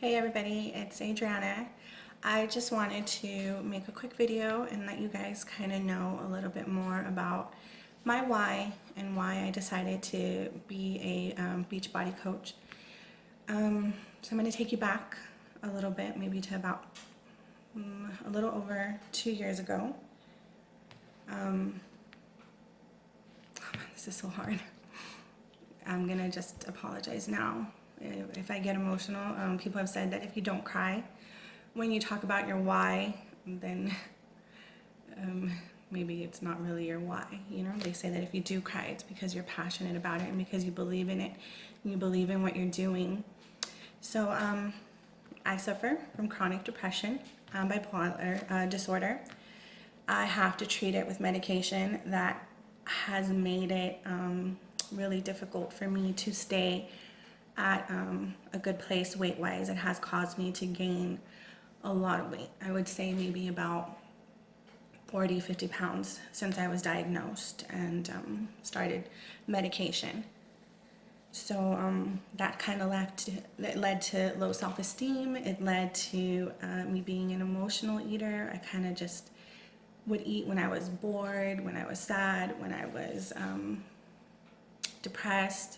Hey everybody, it's Adriana. I just wanted to make a quick video and let you guys kind of know a little bit more about my why and why I decided to be a Beachbody coach. So I'm going to take you back a little bit, maybe to about a little over 2 years ago. This is so hard. I'm going to just apologize now if I get emotional. People have said that if you don't cry when you talk about your why, then maybe it's not really your why. You know, they say that if you do cry, it's because you're passionate about it and because you believe in it and you believe in what you're doing. So I suffer from chronic depression, bipolar disorder. I have to treat it with medication that has made it really difficult for me to stay at a good place weight-wise. It has caused me to gain a lot of weight. I would say maybe about 40-50 pounds since I was diagnosed and started medication. So that kind of led to low self-esteem. It led to me being an emotional eater. I kind of just would eat when I was bored, when I was sad, when I was depressed,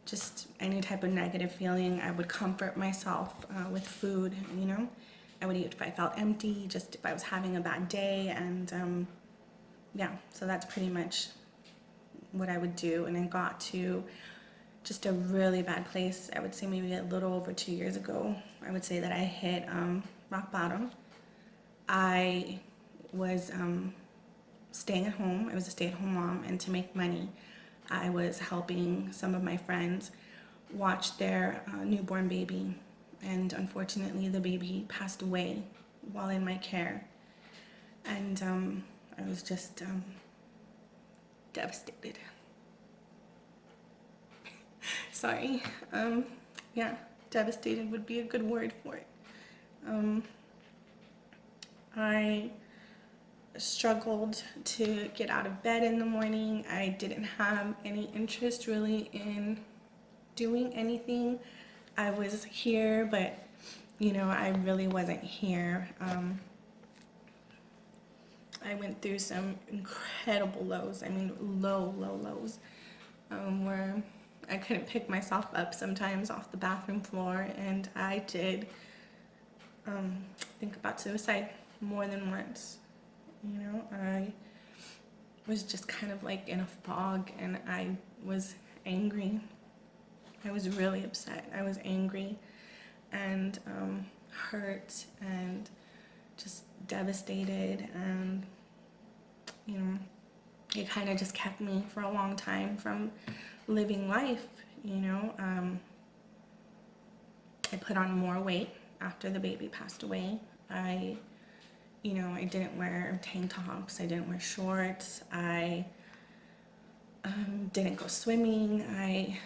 just any type of negative feeling. I would comfort myself with food, you know. I would eat if I felt empty, just if I was having a bad day, and yeah, so that's pretty much what I would do. And I got to just a really bad place. I would say maybe a little over 2 years ago. I would say that I hit rock bottom. I was staying at home. I was a stay-at-home mom, and to make money, I was helping some of my friends watch their newborn baby, and unfortunately the baby passed away while in my care, and I was just devastated. Sorry. Yeah, devastated would be a good word for it. I struggled to get out of bed in the morning. I didn't have any interest really in doing anything. I was here, but you know, I really wasn't here. I went through some incredible lows. I mean, low lows, where I couldn't pick myself up sometimes off the bathroom floor, and I did think about suicide more than once. You know, I was just kind of like in a fog, and I was angry. I was really upset. I was angry and hurt and just devastated, and you know, it kind of just kept me for a long time from living life. You know, I put on more weight after the baby passed away. I didn't wear tank tops, I didn't wear shorts, I didn't go swimming. I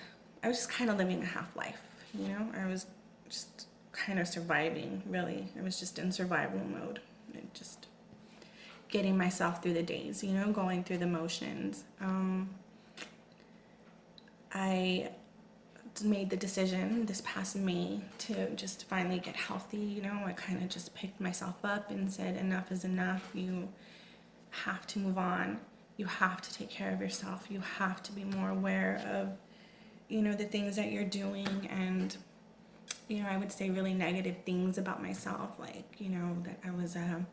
was just kind of living a half life, you know. I was just kind of surviving, really. I was just in survival mode, and just getting myself through the days, you know, going through the motions. I made the decision this past May to just finally get healthy. You know, I kind of just picked myself up and said, enough is enough. You have to move on. You have to take care of yourself. You have to be more aware of, you know, the things that you're doing. And, you know, I would say really negative things about myself, like, you know, that I was a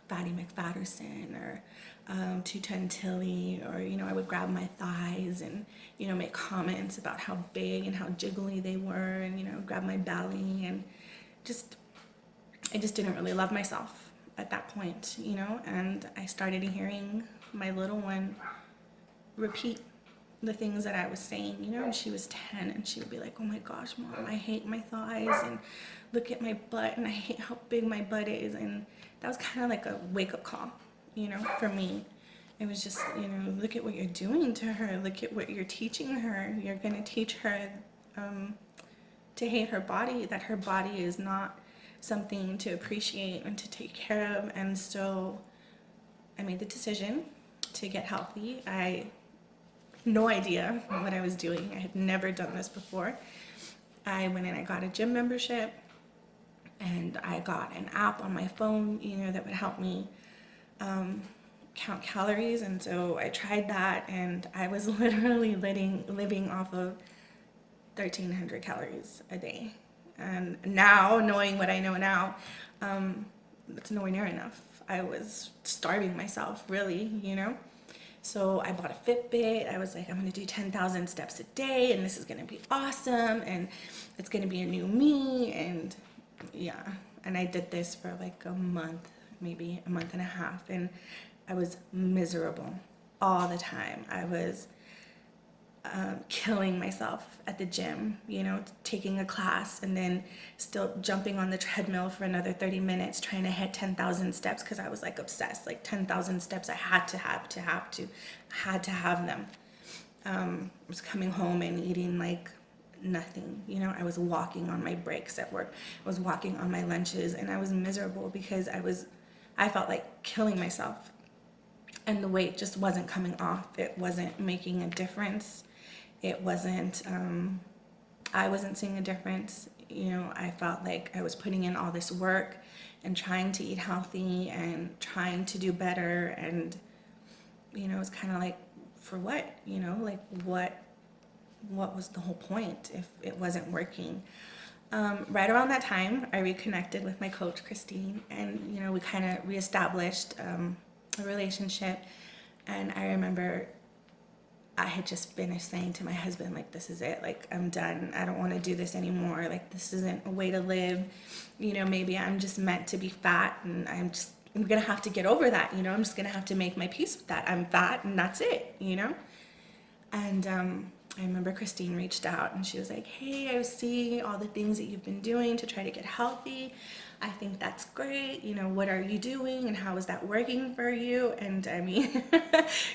Fatty McFatterson or 210 Tilly, or, you know, I would grab my thighs and, you know, make comments about how big and how jiggly they were, and, you know, grab my belly, and I just didn't really love myself at that point, you know. And I started hearing my little one repeat the things that I was saying, you know. And she was 10, and she would be like, oh my gosh, Mom, I hate my thighs, and look at my butt, and I hate how big my butt is. And that was kind of like a wake-up call, you know, for me. It was just, you know, look at what you're doing to her, look at what you're teaching her. You're going to teach her to hate her body, that her body is not something to appreciate and to take care of. And so I made the decision to get healthy. I had no idea what I was doing. I had never done this before. I went in, I got a gym membership. And I got an app on my phone, that would help me count calories. And so I tried that, and I was literally living off of 1,300 calories a day. And now, knowing what I know now, it's nowhere near enough. I was starving myself, really. So I bought a Fitbit. I was like, I'm going to do 10,000 steps a day, and this is going to be awesome, and it's going to be a new me. And yeah, and I did this for like a month, maybe a month and a half, and I was miserable all the time. I was killing myself at the gym, taking a class and then still jumping on the treadmill for another 30 minutes trying to hit 10,000 steps because I was like obsessed. Like 10,000 steps, I had to have them. I was coming home and eating like nothing. I was walking on my breaks at work. I was walking on my lunches, and I was miserable because I felt like killing myself. And the weight just wasn't coming off. It wasn't making a difference. It wasn't, I wasn't seeing a difference. I felt like I was putting in all this work and trying to eat healthy and trying to do better. And, it's kind of like, for what? Like what was the whole point if it wasn't working? Right around that time, I reconnected with my coach, Christine, and, we kind of reestablished a relationship. And I remember I had just finished saying to my husband, like, this is it. Like, I'm done. I don't want to do this anymore. Like, this isn't a way to live. Maybe I'm just meant to be fat, and I'm going to have to get over that. I'm just going to have to make my peace with that. I'm fat, and that's it, And I remember Christine reached out, and she was like, hey, I see all the things that you've been doing to try to get healthy. I think that's great. What are you doing, and how is that working for you? And I mean,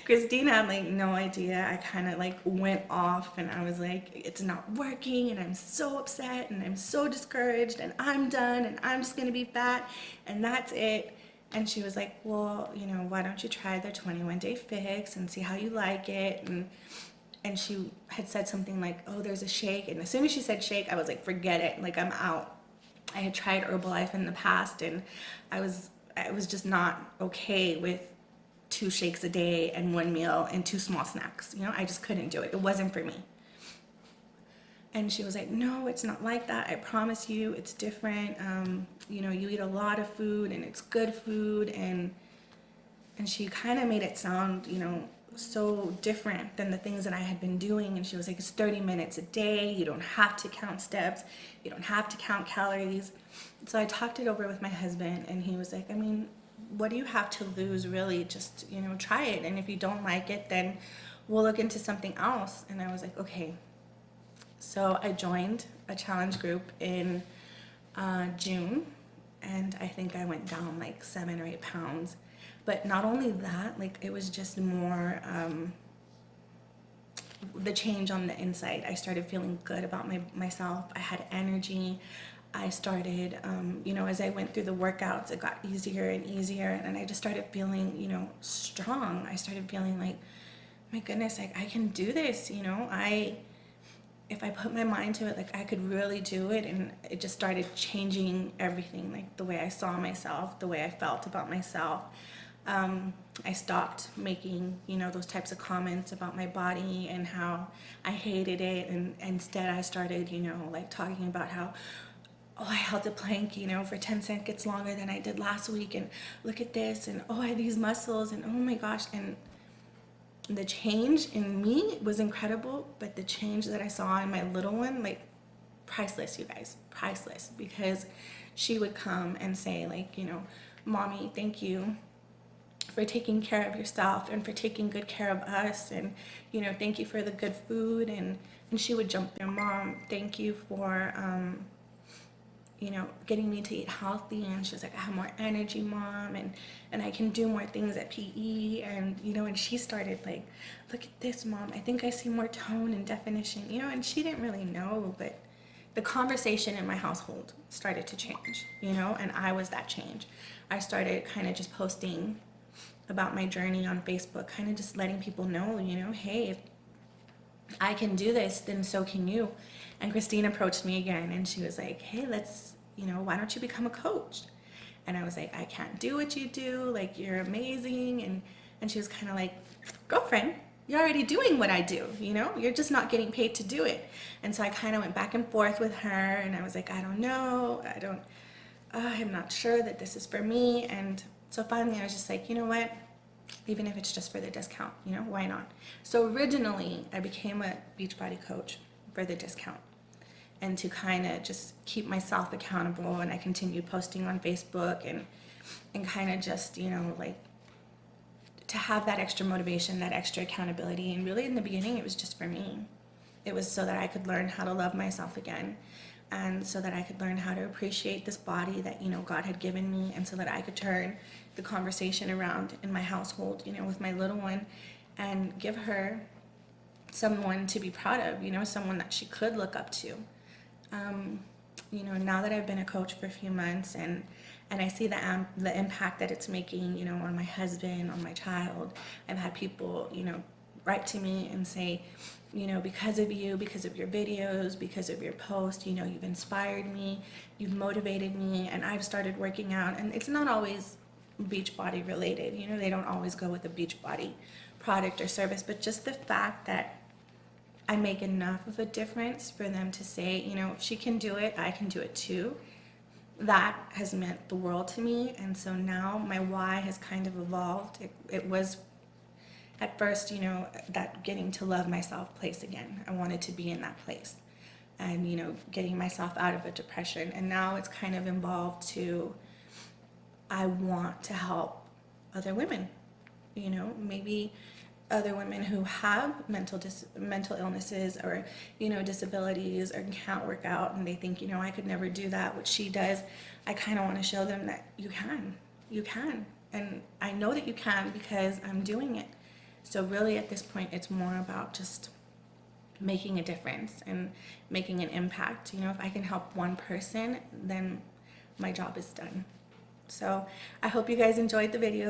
Christine had like no idea. I kind of like went off, and I was like, it's not working, and I'm so upset, and I'm so discouraged, and I'm done, and I'm just going to be fat, and that's it. And she was like, well, why don't you try the 21-day fix and see how you like it? And she had said something like, oh, there's a shake. And as soon as she said shake, I was like, forget it. Like, I'm out. I had tried Herbalife in the past, and I was just not okay with 2 shakes a day and 1 meal and 2 small snacks. I just couldn't do it. It wasn't for me. And she was like, no, it's not like that. I promise you, it's different. You eat a lot of food, and it's good food. And she kind of made it sound, so different than the things that I had been doing. And she was like, it's 30 minutes a day. You don't have to count steps. You don't have to count calories. So I talked it over with my husband, and he was like, I mean, what do you have to lose, really? Just, try it. And if you don't like it, then we'll look into something else. And I was like, okay. So I joined a challenge group in June, and I think I went down like 7 or 8 pounds. But not only that, like, it was just more the change on the inside. I started feeling good about myself. I had energy. I started, as I went through the workouts, it got easier and easier, and I just started feeling, strong. I started feeling like, my goodness, like, I can do this, if I put my mind to it, like, I could really do it. And it just started changing everything, like the way I saw myself, the way I felt about myself. I stopped making, those types of comments about my body and how I hated it. And instead I started, like, talking about how, oh, I held a plank, for 10 seconds longer than I did last week. And look at this. And, oh, I have these muscles. And, oh my gosh. And the change in me was incredible. But the change that I saw in my little one, like, priceless, you guys, priceless. Because she would come and say, like, Mommy, thank you for taking care of yourself and for taking good care of us, and thank you for the good food. And she would jump there, Mom, thank you for getting me to eat healthy. And she was like, I have more energy, Mom, and I can do more things at PE. And and she started like, look at this, Mom, I think I see more tone and definition, and she didn't really know, but the conversation in my household started to change, and I was that change. I started kind of just posting about my journey on Facebook, kind of just letting people know, hey, if I can do this, then so can you. And Christine approached me again, and she was like, hey, let's why don't you become a coach? And I was like, I can't do what you do. Like, you're amazing. And she was kind of like, girlfriend, you're already doing what I do, you're just not getting paid to do it. And so I kind of went back and forth with her, and I was like, I don't know. I'm not sure that this is for me. And so finally I was just like, you know what? Even if it's just for the discount, why not? So originally I became a Beachbody coach for the discount and to kind of just keep myself accountable. And I continued posting on Facebook and kind of just, like, to have that extra motivation, that extra accountability. And really in the beginning, it was just for me. It was so that I could learn how to love myself again, and so that I could learn how to appreciate this body that, God had given me, and so that I could turn the conversation around in my household, with my little one, and give her someone to be proud of, someone that she could look up to. Now that I've been a coach for a few months, and I see the impact that it's making, on my husband, on my child. I've had people, write to me and say, because of you, because of your videos, because of your post, you've inspired me, you've motivated me, and I've started working out. And it's not always Beachbody related, they don't always go with a Beachbody product or service, but just the fact that I make enough of a difference for them to say, if she can do it, I can do it too. That has meant the world to me. And so now my why has kind of evolved. It was at first, that getting to love myself place again. I wanted to be in that place and, getting myself out of a depression. And now it's kind of evolved to, I want to help other women, maybe other women who have mental illnesses or, disabilities, or can't work out, and they think, I could never do that, what she does. I kind of want to show them that you can. And I know that you can because I'm doing it. So really at this point, it's more about just making a difference and making an impact. If I can help one person, then my job is done. So I hope you guys enjoyed the video.